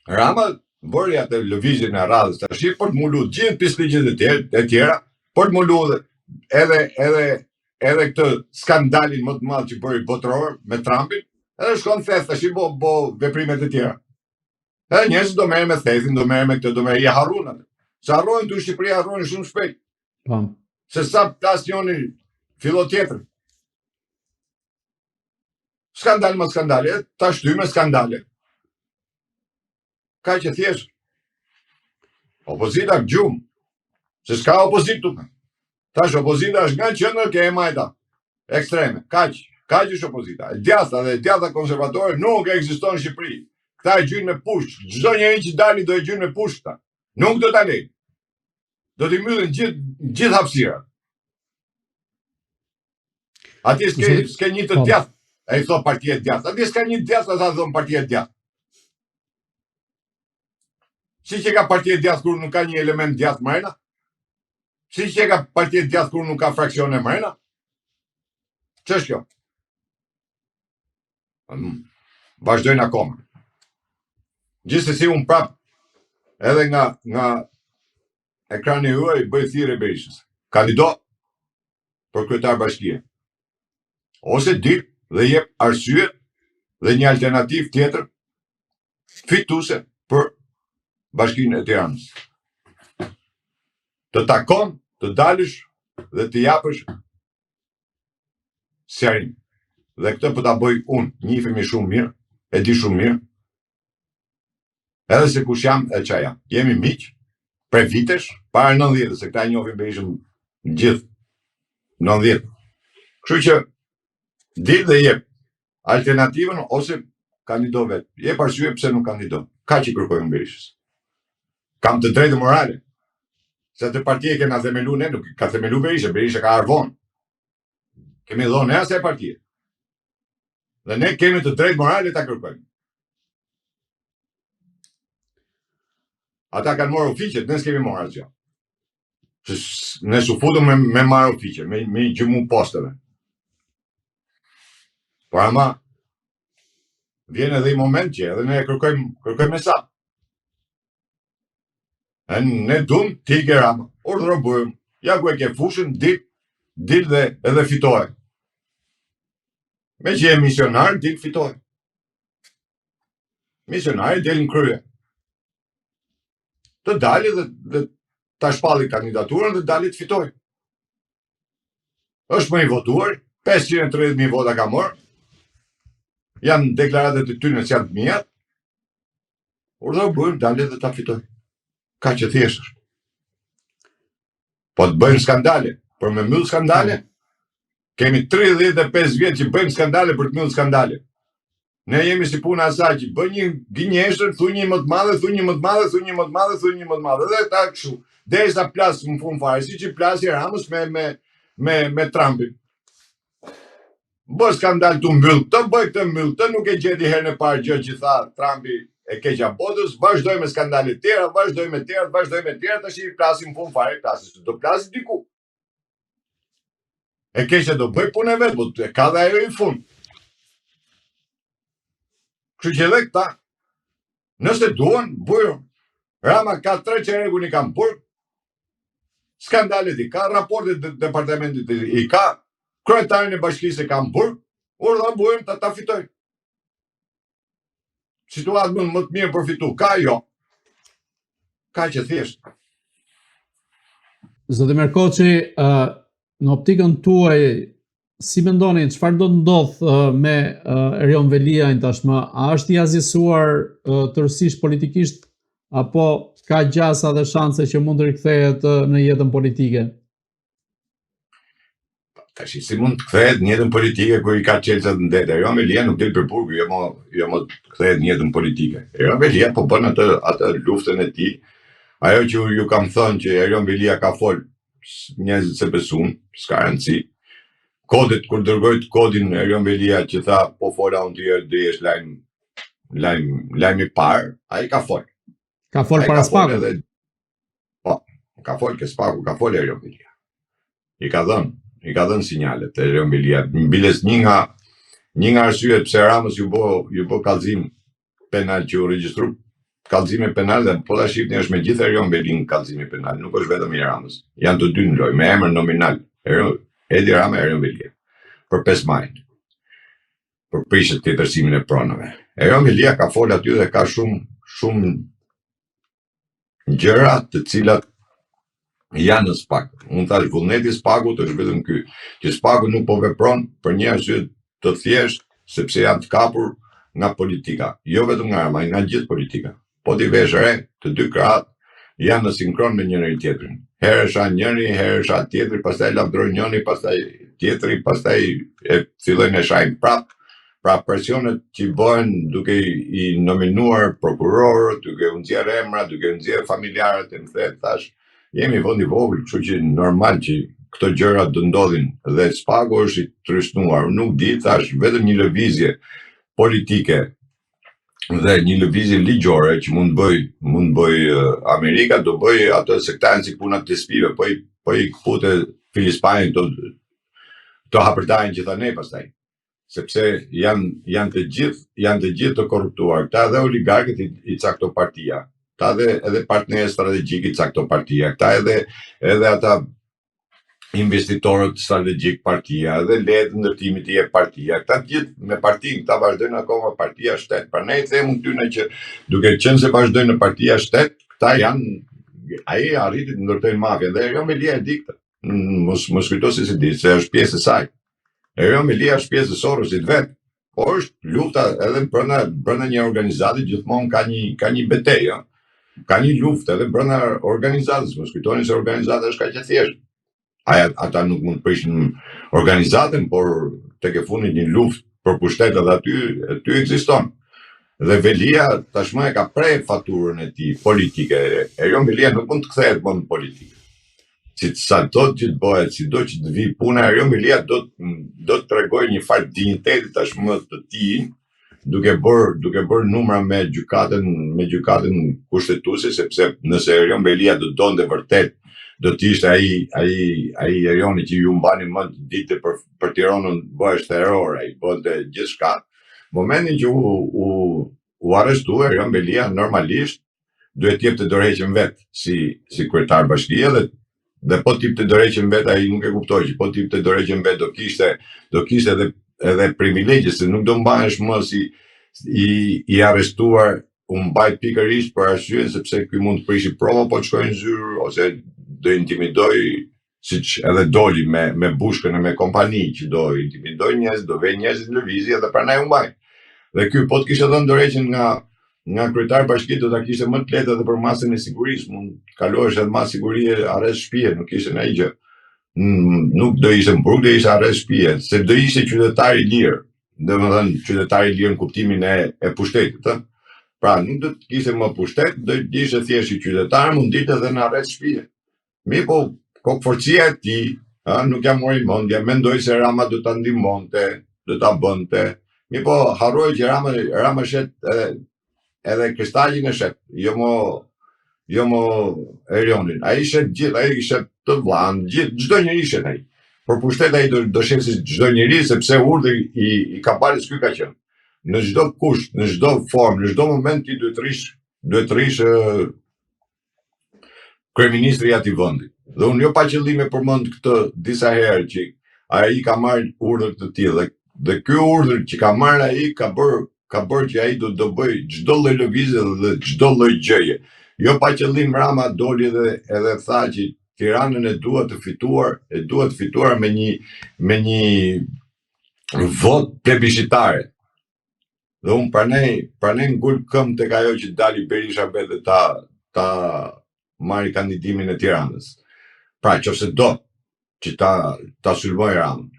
Rama bëri atë lëvizjen e radhës tash për të mulu gjithë pisligjet e tjera, për të mulu edhe këtë skandalin më të madh që bëri botror me Trumpin, edhe shkon theth tash bo veprimet e tjera. Edhe njerëzit do merren me thethin, do merren me këtë, do merren, ja harruan atë. Sa harrojnë tu Shqipëri, harrojnë shumë shpejt. Se sa plas njoni fillo tjetër. Skandal më skandale, ta shty me skandale. Ka që thjesht. Opozita gjumë. Se s'ka opozitu. Tash opozita është nga qëndër ke e majta. Ekstreme. Kaq është opozita. Djatha konservatore nuk ekziston në Shqipëri. Këta e gjynë me pusht. Çdo njeri që dali do e gjynë me pushta. Nuk do ta lejnë. Do t'i myllin gjithë hapësirat. Ati s'ke një të djathë. E i thot partia djathë. Ati s'ka një djathë, ata thon partia djathë. Si që ka partia djathë kur nuk ka një element djathë mrena? Si që ka partia djathë kur nuk ka fraksione mrena? Që është kjo? Vazhdojnë akoma. Gjithsesi unë prap edhe nga ekrani juaj bëj thirrje Berishës. Kandido për kryetar bashkie. Ose dil dhe jep arsyet dhe një alternativë tjetër fituese për Bashkinë e Tiranës. Të takon, të dalësh dhe të japësh sjarim. Dhe këtë po ta bëj unë, njihemi shumë mirë, e di shumë mirë. Edhe se kush jam e çfarë jam. Jemi miq prej vitesh, para 90, se këta njohin Berishën gjithë 90. Kështu që dil dhe jep alternativën ose kandido vetë. Jep arsye pse nuk kandido. Ka që kërkojmë Berishës. Kam të drejtë morale. Se të partije kena themelu ne, nuk ka themelu Berisha ka arvon. Kemi dhonë ne asaj partije. Dhe ne kemi të drejtë morale ta kërkojmë. Ata kanë marrë ofiqet, ne s'kemi marrë asgjë. Ne s'u futëm me marrë ofiqe, me gjymu posteve. Por ama vjen edhe i moment që edhe ne kërkojmë me sa. Ne dum ti ke Rama, urdhëro bujëm, ja ku e ke fushën, dil dhe edhe fitoj. Me që e misionar, dil fitoj. Misionari del në krye. Të dali dhe ta shpalli kandidaturën dhe dali të fitoj. Është më i votuar, 530.000 vota ka marrë. Janë deklaratet e tyre që janë të mia. Urdhëro bujëm, dali dhe ta fitoj. Ka që thjesht është. Po të bëjmë skandale, për me mbyll skandale, kemi 35 vjetë që bëjmë skandale për të mbyll skandale. Ne jemi si puna asaj që bën një gënjeshtër, thu një më të madhe, thu një më të madhe, thu një më të madhe, thu një më të madhe. Dhe ta kështu, derisa plas në fund fare, si që plasi Ramës me Trumpin. Bë skandal të mbyll, të bëj këtë mbyll, të nuk e gjeti herën e parë gjë që tha Trumpi e keqja botës, vazhdoj me skandalet tjera, vazhdoj me tjera, tash i plasim në fund fare, do plasi diku. E keqja do bëj punë vetë, po e ka dhe ajo i fund. Kështu që edhe këta, nëse duan, bujën. Rama ka 3 qeregun i kam burg, skandalet i ka, raportet e departamentit i ka, kryetarin e bashkisë e kam burg, urdhëro bujën ta fitoj. Situatë më të mirë përfitu, ka jo. Ka që thjesht. Zoti Merkoçi, në optikën tuaj, si mendoni, çfarë do të ndodhë me Erion Veliajn tashmë? A është i azjesuar tërësisht politikisht apo ka gjasa dhe shanse që mund të rikthehet në jetën politike? Tash si mund të kthehet në jetën politike kur i ka çelësat në det? Erion Velia nuk del për burg, jo më kthehet në jetën politike. Erion Velia po bën atë luftën e tij. Ajo që ju kam thënë që Erion Velia ka fol, njerëzit se besuan, s'ka rëndësi. Kodet, kur dërgojt kodin Erion Velia që tha, po fola unë të dhe jesh lajmi parë, a i ka fol. Ka fol para spaku? Po, ka fol ke spaku, ka fol Erion Velia. I ka dhënë sinjalet Erion Velia. Mbiles një nga arsyet pse Ramës ju bë kallëzim penal që u regjistru, kallëzimi penal dhe po ta shihni është me gjithë Erion Velin kallëzimi penal, nuk është vetëm i Ramës. Janë të dy në lojë me emër nominal. Edi Rama e Erion Velia. Për 5 maj. Për prishje të tërsimin e pronave. Erion Velia ka folë aty dhe ka shumë gjëra të cilat janë në SPAK. Unë thash vullneti i SPAK-ut është vetëm ky, që SPAK-u nuk po vepron për një arsye të thjeshtë, sepse janë të kapur nga politika, jo vetëm nga Rama, nga gjithë politika. Po ti vesh re, të dy krahët janë në sinkron me njëri tjetrin. Herë është njëri, herë është tjetri, pastaj lavdron njëri, pastaj tjetri, pastaj e fillojnë e shajnë prap. Pra presionet që bëhen duke i nominuar prokurorët, duke u nxjerr emra, duke u nxjerr familjarët, e më the tash jemi vend i vogël, kështu që normal që këto gjëra do ndodhin dhe SPAK-u është i trysnuar. Nuk di, thash vetëm një lëvizje politike dhe një lëvizje ligjore që mund bëj Amerika, do bëj ato sektanë si puna të spive, po i kpute Filispajnë të hapërdajnë që tha ne pastaj. Sepse janë të gjithë të korruptuar. Këta edhe oligarkët i cakto partia. Këta edhe partnerë strategjik i cakto partia. Këta edhe ata investitorët strategjik partia, edhe letë ndërtimit i e partia. Këta gjithë me partin, këta vazhdojnë akoma partia shtet. Pra ne i themu tyne që duke qenë se vazhdojnë në partia shtet, këta ai arriti të ndërtojnë mafia. Dhe Erion Velia e di këtë. Mos kujto se si di, se është pjesë e saj. Erion Velia është pjesë e Sorosit vetë, po është lufta edhe brenda një organizate gjithmonë ka një betejë, ka një luftë edhe brenda organizatës. Mos kujtoni se organizata është kaq e thjeshtë. Ata nuk mund të prishin organizatën, por tek e fundit një luftë për pushtet edhe aty ekziston. Dhe Velia tashmë e ka prej faturën e tij politike. Erion Velia nuk mund të kthehet më në politikë. Sa do që të bëhet, si do që të vi puna, Erion Velia do të tregoj një farë dinjiteti tashmë të tij, duke bërë numra me gjykatën kushtetuese, sepse nëse Erion Velia do donte vërtet, do të ishte ai Erioni që ju mbani më ditë për Tiranën, bëhesh terror, ai bënte gjithçka. Momentin që u arrestua Erion Velia, normalisht duhet të jepte dorëheqjen vet si kryetar bashkie dhe po tip të dorëheqjen vet, ai nuk e kuptoi që po tip të dorëheqjen vet do kishte edhe privilegje, se nuk do mbahesh më si i arrestuar, u mbajt pikërisht për arsye sepse ky mund të prishi prova, po të shkojnë në zyrë, ose do intimidoj, siç edhe doli me bushkën e me kompani, që do intimidoj njerëz, do vej njerëz në lëvizje dhe prandaj u mbaj. Dhe ky po të kishte dhënë dorëheqjen nga kryetar bashki, do ta kishte më të lehtë edhe për masën e sigurisë, mund të kalohesh edhe mas sigurie, arrest shtëpie, nuk kishte ndonjë gjë. Nuk do ishte mbrojtje, ishte arrest shtëpie, se do ishte qytetar i lirë, domethënë qytetar i lirë në kuptimin e pushtetit, ëh. Pra nuk do të kishte më pushtet, do ishte thjesht i qytetar, mund ditë edhe në arrest shtëpie. Mi po kokforcia e tij, nuk ja mori mendja, mendoi se Rama do ta ndihmonte, do ta bënte. Mi po harroi që Rama shet edhe Kristalin e shet, jo mo Erionin. Ai shet gjithë, ai shet të vllanë, çdo njeri shet ai. Por pushtet ai do shefsi çdo njeri, sepse urdhri i Kapalit ky ka qenë. Në çdo kusht, në çdo formë, në çdo moment ti duhet të rish kryeministri i atij vendi. Dhe unë jo pa qëllim e përmend këtë disa herë që ai ka marrë urdhër të tillë dhe ky urdhër që ka marrë ai ka bërë që ai do bëj çdo lloj lëvizje dhe çdo lloj gjëje. Jo pa qëllim Rama doli edhe tha që Tiranën e duhet të fituar me një vot plebiscitare. Dhe unë pranaj ngul këmbë tek ajo që dali Berisha dhe ta marri kandidimin e Tiranës. Pra, nëse do që ta sulmoj Ramën.